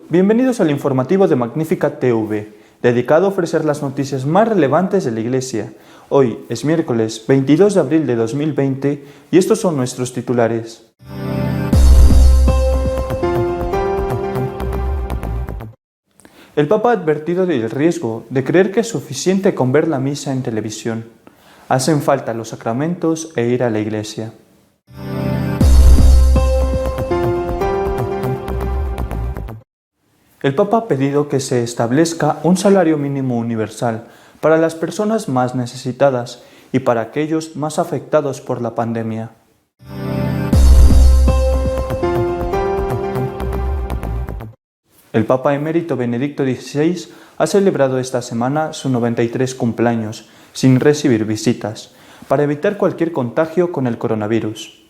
Bienvenidos al informativo de Magnífica TV, dedicado a ofrecer las noticias más relevantes de la Iglesia. Hoy es miércoles 22 de abril de 2020 y estos son nuestros titulares. El Papa ha advertido del riesgo de creer que es suficiente con ver la misa en televisión. Hacen falta los sacramentos e ir a la Iglesia. El Papa ha pedido que se establezca un salario mínimo universal para las personas más necesitadas y para aquellos más afectados por la pandemia. El Papa emérito Benedicto XVI ha celebrado esta semana su 93 cumpleaños, sin recibir visitas, para evitar cualquier contagio con el coronavirus.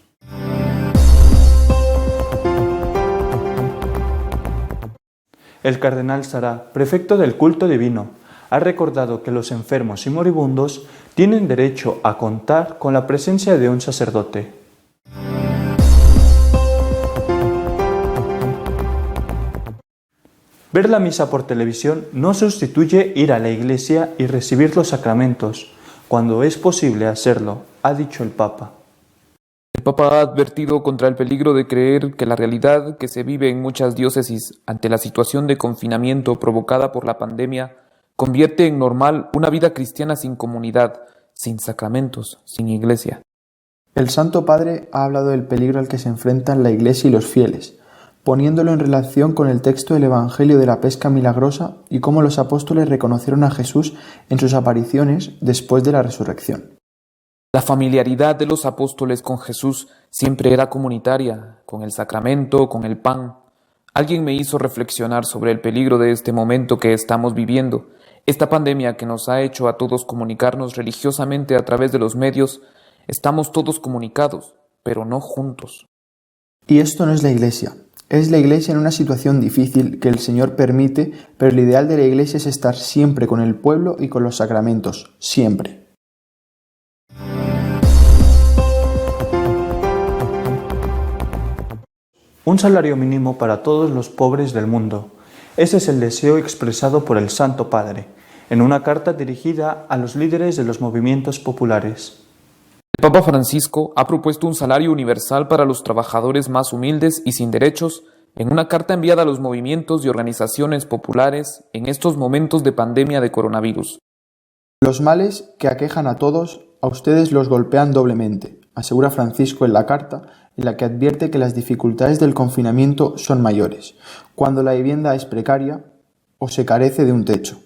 El cardenal Sará, prefecto del culto divino, ha recordado que los enfermos y moribundos tienen derecho a contar con la presencia de un sacerdote. Ver la misa por televisión no sustituye ir a la iglesia y recibir los sacramentos, cuando es posible hacerlo, ha dicho el Papa. El Papa ha advertido contra el peligro de creer que la realidad que se vive en muchas diócesis ante la situación de confinamiento provocada por la pandemia convierte en normal una vida cristiana sin comunidad, sin sacramentos, sin iglesia. El Santo Padre ha hablado del peligro al que se enfrentan la Iglesia y los fieles, poniéndolo en relación con el texto del Evangelio de la pesca milagrosa y cómo los apóstoles reconocieron a Jesús en sus apariciones después de la resurrección. La familiaridad de los apóstoles con Jesús siempre era comunitaria, con el sacramento, con el pan. Alguien me hizo reflexionar sobre el peligro de este momento que estamos viviendo, esta pandemia que nos ha hecho a todos comunicarnos religiosamente a través de los medios. Estamos todos comunicados, pero no juntos. Y esto no es la Iglesia. Es la Iglesia en una situación difícil que el Señor permite, pero el ideal de la Iglesia es estar siempre con el pueblo y con los sacramentos, siempre. Un salario mínimo para todos los pobres del mundo. Ese es el deseo expresado por el Santo Padre, en una carta dirigida a los líderes de los movimientos populares. El Papa Francisco ha propuesto un salario universal para los trabajadores más humildes y sin derechos en una carta enviada a los movimientos y organizaciones populares en estos momentos de pandemia de coronavirus. Los males que aquejan a todos, a ustedes los golpean doblemente, asegura Francisco en la carta, en la que advierte que las dificultades del confinamiento son mayores, cuando la vivienda es precaria o se carece de un techo,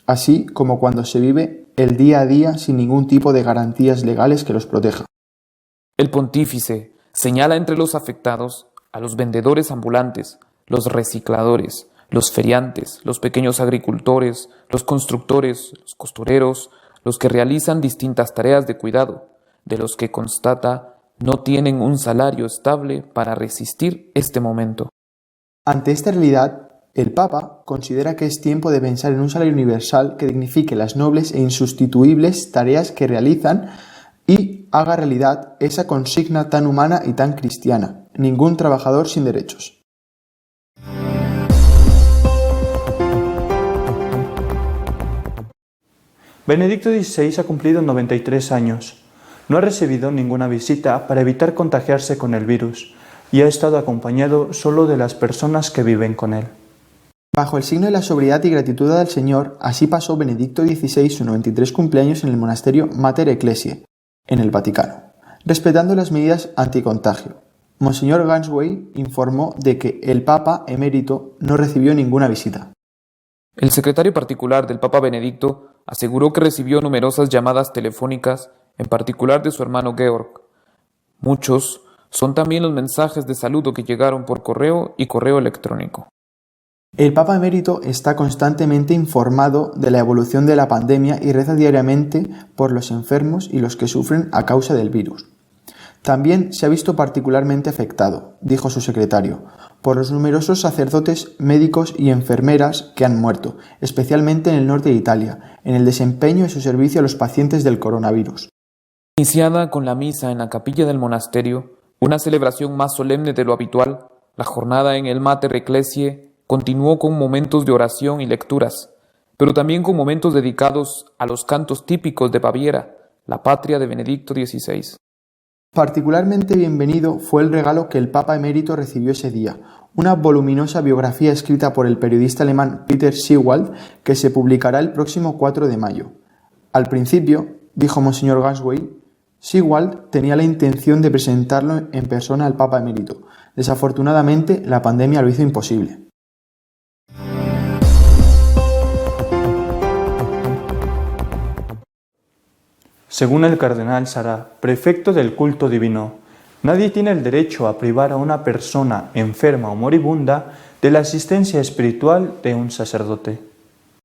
así como cuando se vive el día a día sin ningún tipo de garantías legales que los proteja. El pontífice señala entre los afectados a los vendedores ambulantes, los recicladores, los feriantes, los pequeños agricultores, los constructores, los costureros, los que realizan distintas tareas de cuidado, de los que constata no tienen un salario estable para resistir este momento. Ante esta realidad, el Papa considera que es tiempo de pensar en un salario universal que dignifique las nobles e insustituibles tareas que realizan y haga realidad esa consigna tan humana y tan cristiana: ningún trabajador sin derechos. Benedicto XVI ha cumplido 93 años. No ha recibido ninguna visita para evitar contagiarse con el virus y ha estado acompañado solo de las personas que viven con él. Bajo el signo de la sobriedad y gratitud al Señor, así pasó Benedicto XVI sus 93 cumpleaños en el monasterio Mater Ecclesiae, en el Vaticano, respetando las medidas anticontagio. Monseñor Gansway informó de que el Papa emérito no recibió ninguna visita. El secretario particular del Papa Benedicto aseguró que recibió numerosas llamadas telefónicas, en particular de su hermano Georg. Muchos son también los mensajes de saludo que llegaron por correo y correo electrónico. El Papa emérito está constantemente informado de la evolución de la pandemia y reza diariamente por los enfermos y los que sufren a causa del virus. También se ha visto particularmente afectado, dijo su secretario, por los numerosos sacerdotes, médicos y enfermeras que han muerto, especialmente en el norte de Italia, en el desempeño de su servicio a los pacientes del coronavirus. Iniciada con la misa en la capilla del monasterio, una celebración más solemne de lo habitual, la jornada en el Mater Ecclesiae continuó con momentos de oración y lecturas, pero también con momentos dedicados a los cantos típicos de Baviera, la patria de Benedicto XVI. Particularmente bienvenido fue el regalo que el Papa emérito recibió ese día, una voluminosa biografía escrita por el periodista alemán Peter Seewald, que se publicará el próximo 4 de mayo. Al principio, dijo Monseñor Gansweil, Seewald tenía la intención de presentarlo en persona al Papa emérito. Desafortunadamente, la pandemia lo hizo imposible. Según el cardenal Sarah, prefecto del culto divino, nadie tiene el derecho a privar a una persona enferma o moribunda de la asistencia espiritual de un sacerdote.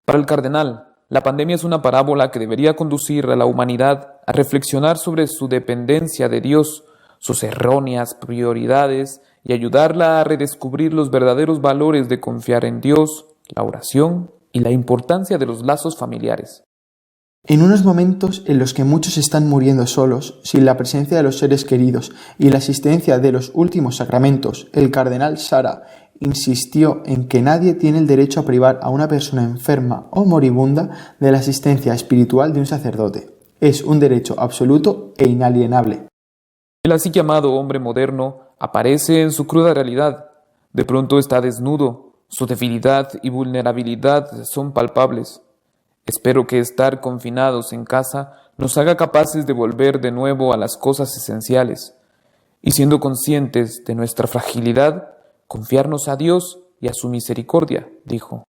Para el cardenal, la pandemia es una parábola que debería conducir a la humanidad a reflexionar sobre su dependencia de Dios, sus erróneas prioridades y ayudarla a redescubrir los verdaderos valores de confiar en Dios, la oración y la importancia de los lazos familiares. En unos momentos en los que muchos están muriendo solos, sin la presencia de los seres queridos y la asistencia de los últimos sacramentos, el cardenal Sarah insistió en que nadie tiene el derecho a privar a una persona enferma o moribunda de la asistencia espiritual de un sacerdote. Es un derecho absoluto e inalienable. El así llamado hombre moderno aparece en su cruda realidad. De pronto está desnudo, su debilidad y vulnerabilidad son palpables. Espero que estar confinados en casa nos haga capaces de volver de nuevo a las cosas esenciales y, siendo conscientes de nuestra fragilidad, confiarnos a Dios y a su misericordia, dijo.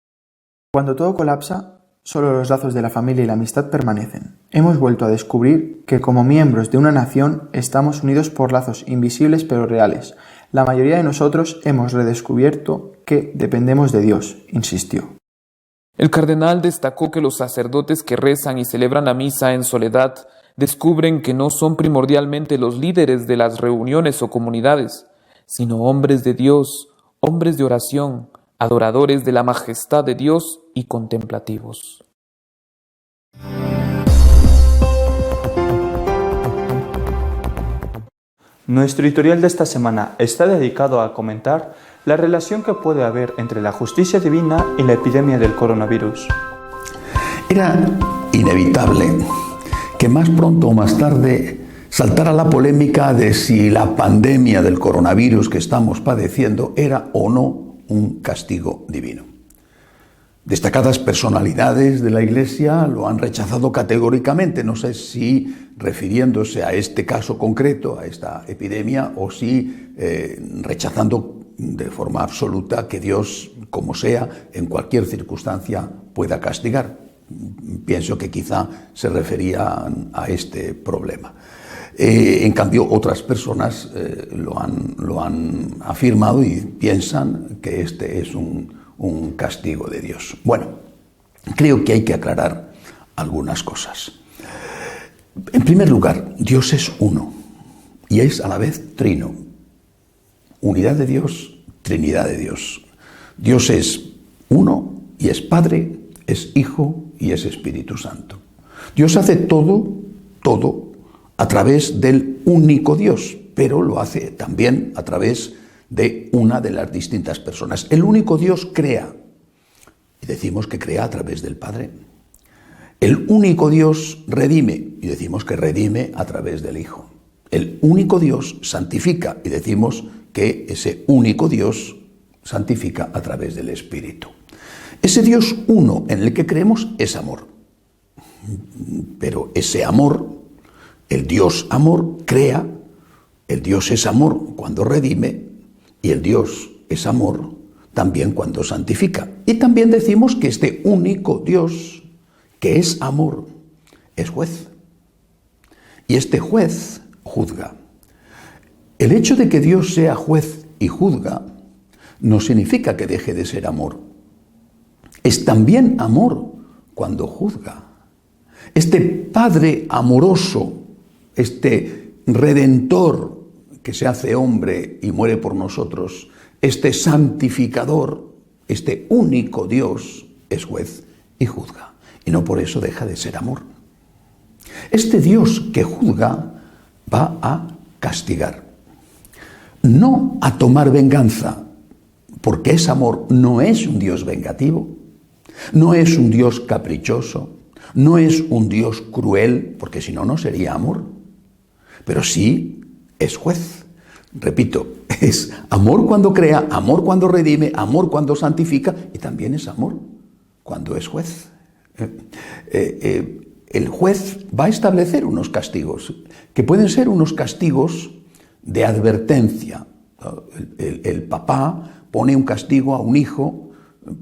Cuando todo colapsa, solo los lazos de la familia y la amistad permanecen. Hemos vuelto a descubrir que como miembros de una nación estamos unidos por lazos invisibles pero reales. La mayoría de nosotros hemos redescubierto que dependemos de Dios, insistió. El cardenal destacó que los sacerdotes que rezan y celebran la misa en soledad descubren que no son primordialmente los líderes de las reuniones o comunidades, sino hombres de Dios, hombres de oración, adoradores de la majestad de Dios y contemplativos. Nuestro editorial de esta semana está dedicado a comentar la relación que puede haber entre la justicia divina y la epidemia del coronavirus. Era inevitable que más pronto o más tarde saltara la polémica de si la pandemia del coronavirus que estamos padeciendo era o no un castigo divino. Destacadas personalidades de la Iglesia lo han rechazado categóricamente, no sé si refiriéndose a este caso concreto, a esta epidemia, o si rechazando de forma absoluta que Dios, como sea, en cualquier circunstancia pueda castigar. Pienso que quizá se refería a este problema. En cambio, otras personas lo han afirmado y piensan que este es un castigo de Dios. Bueno, creo que hay que aclarar algunas cosas. En primer lugar, Dios es uno y es a la vez trino. Unidad de Dios, Trinidad de Dios. Dios es uno y es Padre, es Hijo y es Espíritu Santo. Dios hace todo a través del único Dios, pero lo hace también a través de una de las distintas personas. El único Dios crea, y decimos que crea a través del Padre. El único Dios redime, y decimos que redime a través del Hijo. El único Dios santifica, y decimos que ese único Dios santifica a través del Espíritu. Ese Dios uno en el que creemos es amor. Pero ese amor, el Dios amor, crea, el Dios es amor cuando redime, y el Dios es amor también cuando santifica. Y también decimos que este único Dios, que es amor, es juez. Y este juez juzga. El hecho de que Dios sea juez y juzga no significa que deje de ser amor. Es también amor cuando juzga. Este Padre amoroso, este Redentor que se hace hombre y muere por nosotros, este santificador, este único Dios es juez y juzga. Y no por eso deja de ser amor. Este Dios que juzga va a castigar. No a tomar venganza, porque es amor, no es un Dios vengativo, no es un Dios caprichoso, no es un Dios cruel, porque si no, no sería amor, pero sí es juez. Repito, es amor cuando crea, amor cuando redime, amor cuando santifica, y también es amor cuando es juez. El juez va a establecer unos castigos, que pueden ser unos castigos de advertencia. El papá pone un castigo a un hijo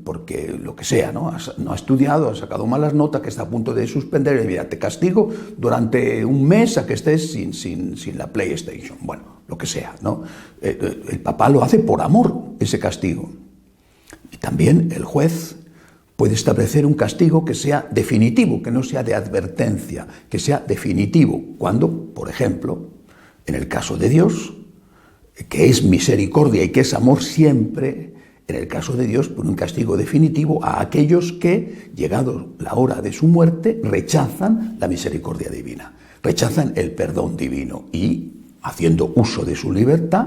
porque lo que sea, ¿no? No ha estudiado, ha sacado malas notas, que está a punto de suspender, y mira, te castigo durante un mes a que estés sin la PlayStation. Bueno, lo que sea, ¿no? El papá lo hace por amor, ese castigo. Y también el juez puede establecer un castigo que sea definitivo, que no sea de advertencia, que sea definitivo, cuando, por ejemplo, en el caso de Dios, que es misericordia y que es amor siempre, en el caso de Dios pone un castigo definitivo a aquellos que, llegado la hora de su muerte, rechazan la misericordia divina, rechazan el perdón divino y, haciendo uso de su libertad,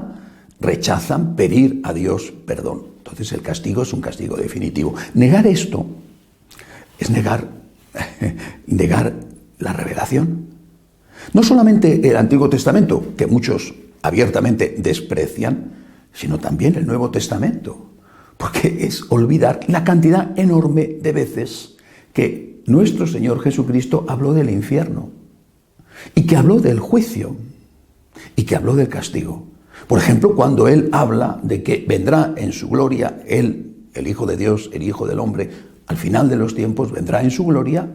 rechazan pedir a Dios perdón. Entonces el castigo es un castigo definitivo. Negar esto es negar la revelación. No solamente el Antiguo Testamento, que muchos abiertamente desprecian, sino también el Nuevo Testamento, porque es olvidar la cantidad enorme de veces que nuestro Señor Jesucristo habló del infierno, y que habló del juicio, y que habló del castigo. Por ejemplo, cuando Él habla de que vendrá en su gloria, Él, el Hijo de Dios, el Hijo del Hombre, al final de los tiempos vendrá en su gloria,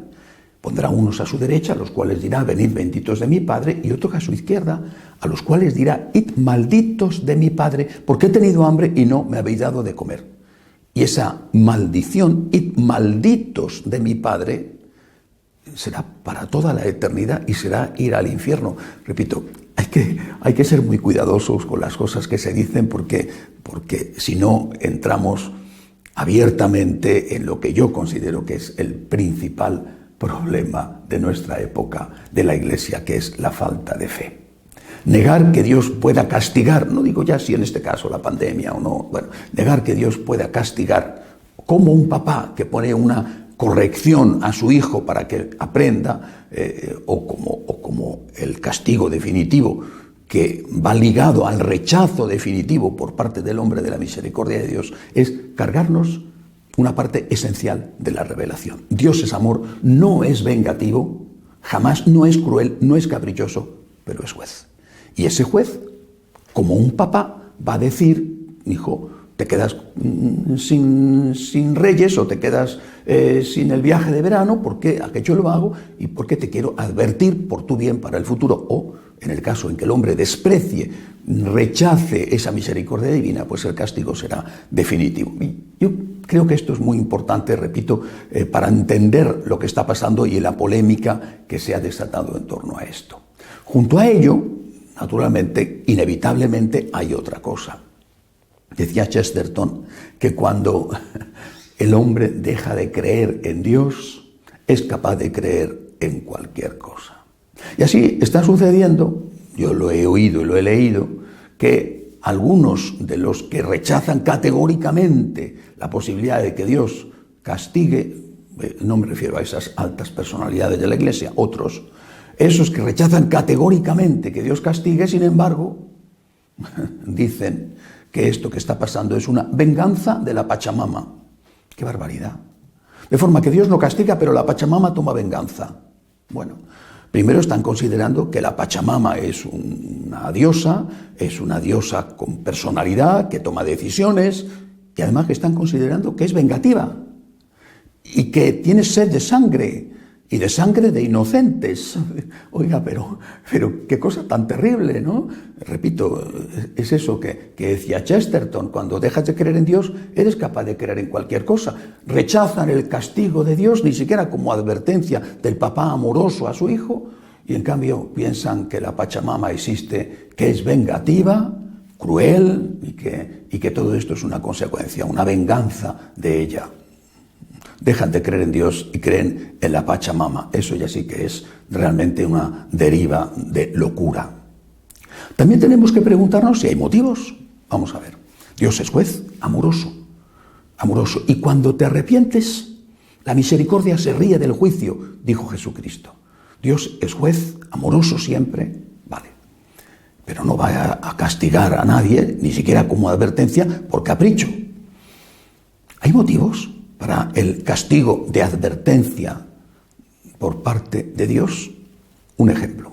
pondrá unos a su derecha, a los cuales dirá, venid benditos de mi Padre, y otros a su izquierda, a los cuales dirá, id malditos de mi Padre, porque he tenido hambre y no me habéis dado de comer. Y esa maldición, id malditos de mi Padre, será para toda la eternidad y será ir al infierno. Repito, hay que ser muy cuidadosos con las cosas que se dicen porque si no entramos abiertamente en lo que yo considero que es el principal problema de nuestra época de la Iglesia, que es la falta de fe. Negar que Dios pueda castigar, no digo ya si en este caso la pandemia o no, bueno, negar que Dios pueda castigar, como un papá que pone una corrección a su hijo para que aprenda, o como el castigo definitivo que va ligado al rechazo definitivo por parte del hombre de la misericordia de Dios, es cargarnos una parte esencial de la revelación. Dios es amor, no es vengativo, jamás, no es cruel, no es caprichoso, pero es juez. Y ese juez, como un papá, va a decir, hijo, te quedas sin reyes o te quedas sin el viaje de verano porque aquello lo hago y porque te quiero advertir por tu bien para el futuro. O, en el caso en que el hombre desprecie, rechace esa misericordia divina, pues el castigo será definitivo. Y yo creo que esto es muy importante, repito, para entender lo que está pasando y la polémica que se ha desatado en torno a esto. Junto a ello, naturalmente, inevitablemente, hay otra cosa. Decía Chesterton que cuando el hombre deja de creer en Dios, es capaz de creer en cualquier cosa. Y así está sucediendo, yo lo he oído y lo he leído, que algunos de los que rechazan categóricamente la posibilidad de que Dios castigue, no me refiero a esas altas personalidades de la Iglesia, otros, esos que rechazan categóricamente que Dios castigue, sin embargo, dicen que esto que está pasando es una venganza de la Pachamama. ¡Qué barbaridad! De forma que Dios no castiga, pero la Pachamama toma venganza. Bueno, primero están considerando que la Pachamama es una diosa con personalidad, que toma decisiones, y además que están considerando que es vengativa y que tiene sed de sangre, y de sangre de inocentes. Oiga, pero qué cosa tan terrible, ¿no? Repito, es eso que decía Chesterton, cuando dejas de creer en Dios, eres capaz de creer en cualquier cosa. Rechazan el castigo de Dios, ni siquiera como advertencia del papá amoroso a su hijo, y en cambio piensan que la Pachamama existe, que es vengativa, cruel, y que todo esto es una consecuencia, una venganza de ella. Dejan de creer en Dios y creen en la Pachamama. Eso ya sí que es realmente una deriva de locura. También tenemos que preguntarnos si hay motivos. Vamos a ver. Dios es juez amoroso, amoroso. Y cuando te arrepientes, la misericordia se ríe del juicio, dijo Jesucristo. Dios es juez, amoroso siempre, vale. Pero no va a castigar a nadie, ni siquiera como advertencia, por capricho. Hay motivos para el castigo de advertencia por parte de Dios. Un ejemplo.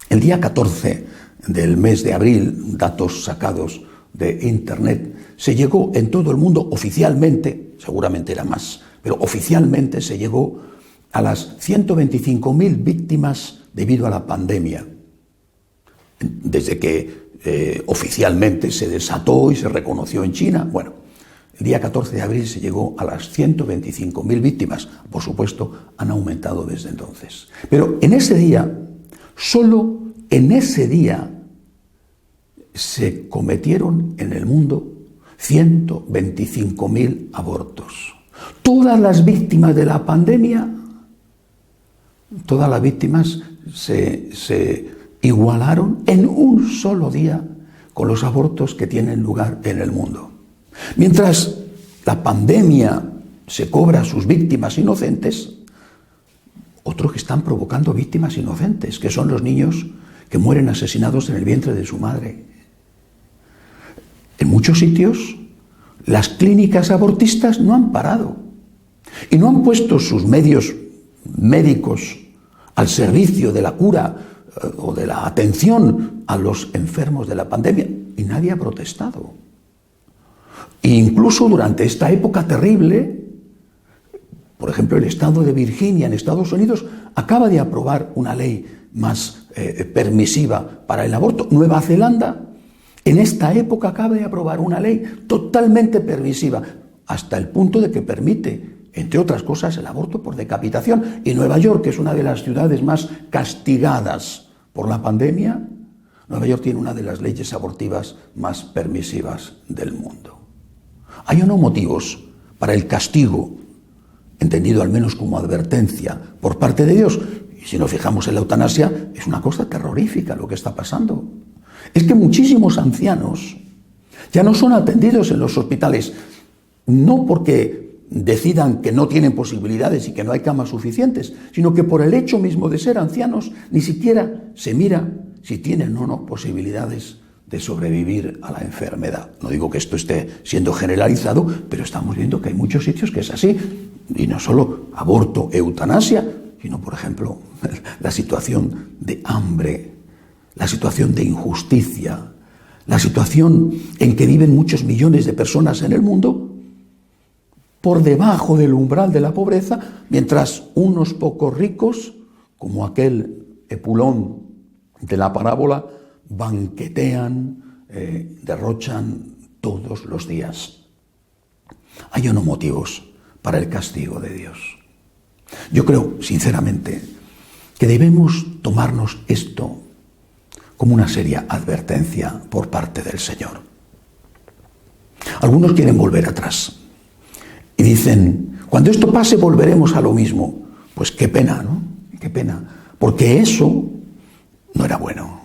El día 14 del mes de abril, datos sacados de Internet, se llegó en todo el mundo oficialmente, seguramente era más, pero oficialmente se llegó a las 125.000 víctimas debido a la pandemia. Desde que oficialmente se desató y se reconoció en China, bueno, el día 14 de abril se llegó a las 125.000 víctimas. Por supuesto, han aumentado desde entonces. Pero en ese día, solo en ese día, se cometieron en el mundo 125.000 abortos. Todas las víctimas de la pandemia, todas las víctimas se igualaron en un solo día con los abortos que tienen lugar en el mundo. Mientras la pandemia se cobra a sus víctimas inocentes, otros que están provocando víctimas inocentes, que son los niños que mueren asesinados en el vientre de su madre. En muchos sitios, las clínicas abortistas no han parado y no han puesto sus medios médicos al servicio de la cura o de la atención a los enfermos de la pandemia, y nadie ha protestado. E incluso durante esta época terrible, por ejemplo, el estado de Virginia en Estados Unidos acaba de aprobar una ley más permisiva para el aborto. Nueva Zelanda en esta época acaba de aprobar una ley totalmente permisiva, hasta el punto de que permite, entre otras cosas, el aborto por decapitación. Y Nueva York, que es una de las ciudades más castigadas por la pandemia, Nueva York tiene una de las leyes abortivas más permisivas del mundo. Hay o no motivos para el castigo, entendido al menos como advertencia por parte de Dios. Y si nos fijamos en la eutanasia, es una cosa terrorífica lo que está pasando. Es que muchísimos ancianos ya no son atendidos en los hospitales, no porque decidan que no tienen posibilidades y que no hay camas suficientes, sino que por el hecho mismo de ser ancianos ni siquiera se mira si tienen o no posibilidades de sobrevivir a la enfermedad. No digo que esto esté siendo generalizado, pero estamos viendo que hay muchos sitios que es así. Y no solo aborto, eutanasia, sino, por ejemplo, la situación de hambre, la situación de injusticia, la situación en que viven muchos millones de personas en el mundo por debajo del umbral de la pobreza, mientras unos pocos ricos, como aquel Epulón de la parábola, banquetean, derrochan todos los días. Hay o no motivos para el castigo de Dios. Yo creo, sinceramente, que debemos tomarnos esto como una seria advertencia por parte del Señor. Algunos quieren volver atrás y dicen, cuando esto pase volveremos a lo mismo. Pues qué pena, ¿no? Qué pena, porque eso no era bueno.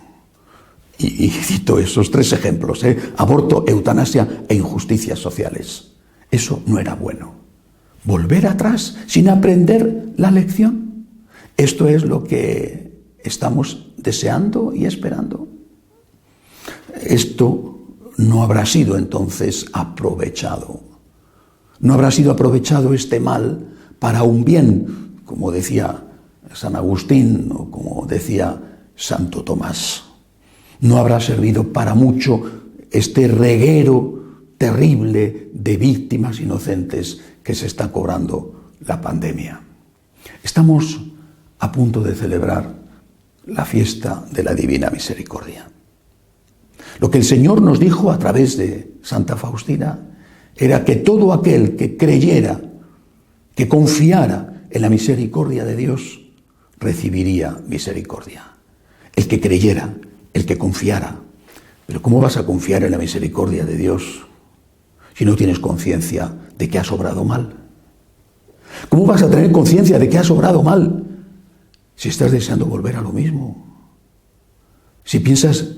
Y cito esos tres ejemplos, aborto, eutanasia e injusticias sociales. Eso no era bueno. Volver atrás sin aprender la lección. Esto es lo que estamos deseando y esperando. Esto no habrá sido entonces aprovechado. No habrá sido aprovechado este mal para un bien, como decía San Agustín o como decía Santo Tomás. No habrá servido para mucho este reguero terrible de víctimas inocentes que se está cobrando la pandemia. Estamos a punto de celebrar la fiesta de la Divina Misericordia. Lo que el Señor nos dijo a través de Santa Faustina era que todo aquel que creyera, que confiara en la misericordia de Dios, recibiría misericordia. El que creyera, el que confiara. Pero ¿cómo vas a confiar en la misericordia de Dios si no tienes conciencia de que has obrado mal? ¿Cómo vas a tener conciencia de que has obrado mal si estás deseando volver a lo mismo? Si piensas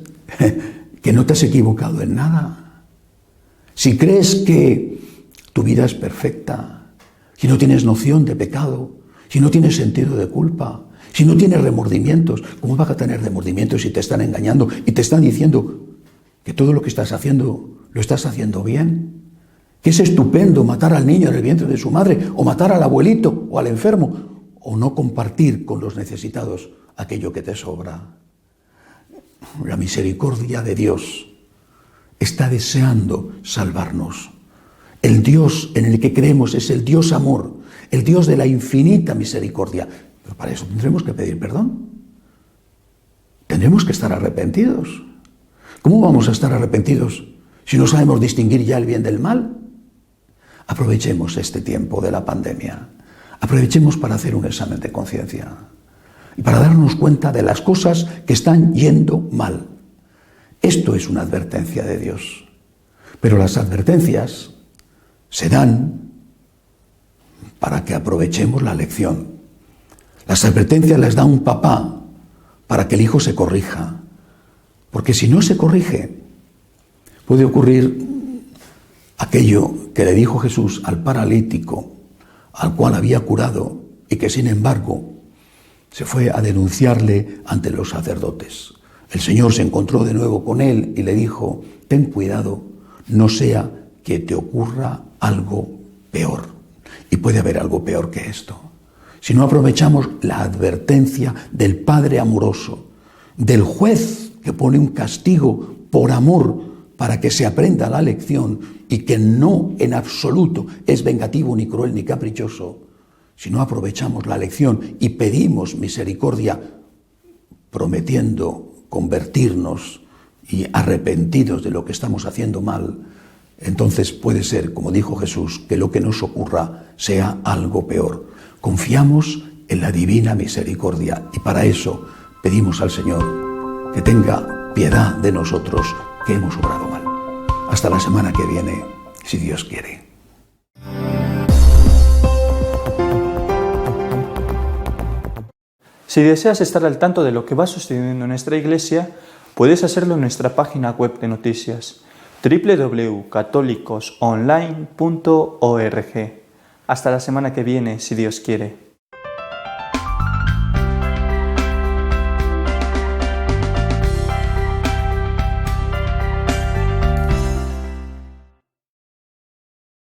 que no te has equivocado en nada, si crees que tu vida es perfecta, si no tienes noción de pecado, si no tienes sentido de culpa, si no tienes remordimientos, ¿cómo vas a tener remordimientos si te están engañando y te están diciendo que todo lo que estás haciendo lo estás haciendo bien? Que es estupendo matar al niño en el vientre de su madre, o matar al abuelito o al enfermo, o no compartir con los necesitados aquello que te sobra. La misericordia de Dios está deseando salvarnos. El Dios en el que creemos es el Dios amor, el Dios de la infinita misericordia. Pero para eso tendremos que pedir perdón. Tendremos que estar arrepentidos. ¿Cómo vamos a estar arrepentidos si no sabemos distinguir ya el bien del mal? Aprovechemos este tiempo de la pandemia. Aprovechemos para hacer un examen de conciencia y para darnos cuenta de las cosas que están yendo mal. Esto es una advertencia de Dios. Pero las advertencias se dan para que aprovechemos la lección. Las advertencias las da un papá para que el hijo se corrija. Porque si no se corrige, puede ocurrir aquello que le dijo Jesús al paralítico, al cual había curado y que sin embargo se fue a denunciarle ante los sacerdotes. El Señor se encontró de nuevo con él y le dijo: ten cuidado, no sea que te ocurra algo peor. Y puede haber algo peor que esto. Si no aprovechamos la advertencia del Padre amoroso, del juez que pone un castigo por amor para que se aprenda la lección y que no en absoluto es vengativo, ni cruel, ni caprichoso, si no aprovechamos la lección y pedimos misericordia prometiendo convertirnos y arrepentidos de lo que estamos haciendo mal, entonces puede ser, como dijo Jesús, que lo que nos ocurra sea algo peor. Confiamos en la divina misericordia y para eso pedimos al Señor que tenga piedad de nosotros que hemos obrado mal. Hasta la semana que viene, si Dios quiere. Si deseas estar al tanto de lo que va sucediendo en nuestra iglesia, puedes hacerlo en nuestra página web de noticias www.católicosonline.org. Hasta la semana que viene, si Dios quiere.